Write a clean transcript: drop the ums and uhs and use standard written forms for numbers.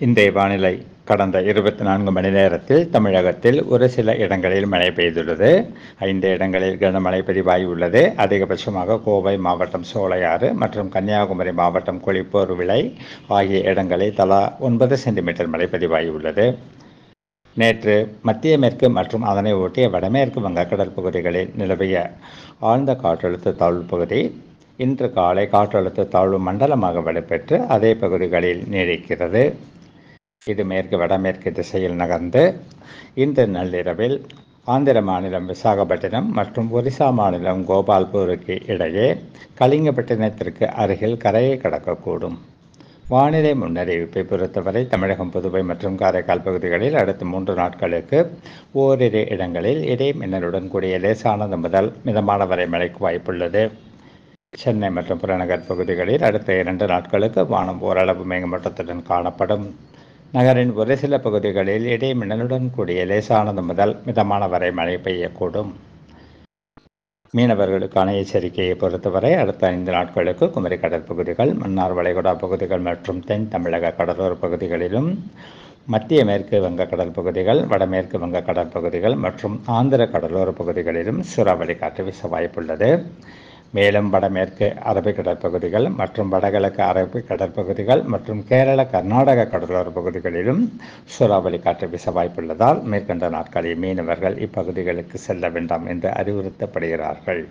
இன்றைய வானிலை கடந்த 24 மணி நேரத்தில் தமிழகத்தில் ஒரு சில இடங்களில் மழை பெய்துள்ளது. 5 இடங்களில் கனமழை பதிவாகியுள்ளது. அதிகபட்சமாக கோவை மாவட்டம் சோலையாறு மற்றும் கன்னியாகுமரி மாவட்டம் கொழிப்போர் விளை ஆகிய இடங்களில் தலா 9 சென்டிமீட்டர் மழை பதிவாகியுள்ளது. நேற்று மத்திய மேற்கு மற்றும் அதனை ஒட்டிய வடமேற்கு வங்கக்கடல் பகுதிகளில் நிலவிய ஆழ்ந்த காற்றழுத்த தாழ்வு பகுதி இன்று காலை காற்றழுத்த தாழ்வு மண்டலமாக வலுப்பெற்று அதே பகுதிகளில் நீடிக்கிறது. இது மேற்கு வடமேற்கு திசையில் நகர்ந்து இன்று நள்ளிரவில் ஆந்திர மாநிலம் விசாகப்பட்டினம் மற்றும் ஒரிசா மாநிலம் கோபால்பூருக்கு இடையே கலிங்கப்பட்டினத்திற்கு அருகில் கரையை கடக்கக்கூடும். வானிலை முன்னறிவிப்பை பொறுத்தவரை தமிழகம், புதுவை மற்றும் காரைக்கால் பகுதிகளில் அடுத்த 3 நாட்களுக்கு ஓரிரு இடங்களில் இடி மின்னலுடன் கூடிய லேசானது முதல் மிதமான வரை மழைக்கு வாய்ப்புள்ளது. சென்னை மற்றும் புறநகர் பகுதிகளில் அடுத்த 2 நாட்களுக்கு வானம் ஓரளவு மேகமூட்டத்துடன் காணப்படும். நகரின் ஒரு சில பகுதிகளில் இடி மின்னலுடன் கூடிய லேசானது முதல் மிதமான வரை மழை பெய்யக்கூடும். மீனவர்களுக்கான எச்சரிக்கையை பொறுத்தவரை அடுத்த 5 நாட்களுக்கு குமரி கடற்பகுதிகள், மன்னார் வளைகுடா பகுதிகள் மற்றும் தென் தமிழக கடலோர பகுதிகளிலும், மத்திய மேற்கு வங்க கடல் பகுதிகள், வடமேற்கு வங்க கடற்பகுதிகள் மற்றும் ஆந்திர கடலோர பகுதிகளிலும் சூறாவளி காற்று வீச வாய்ப்புள்ளது. மேலும் வடமேற்கு அரபிக் கடற்பகுதிகள் மற்றும் வடகிழக்கு அரபிக் கடற்பகுதிகள் மற்றும் கேரள, கர்நாடக கடலோர பகுதிகளிலும் சூறாவளி காற்று வீச வாய்ப்புள்ளதால் மேற்கண்ட நாட்களில் மீனவர்கள் இப்பகுதிகளுக்கு செல்ல வேண்டாம் என்று அறிவுறுத்தப்படுகிறார்கள்.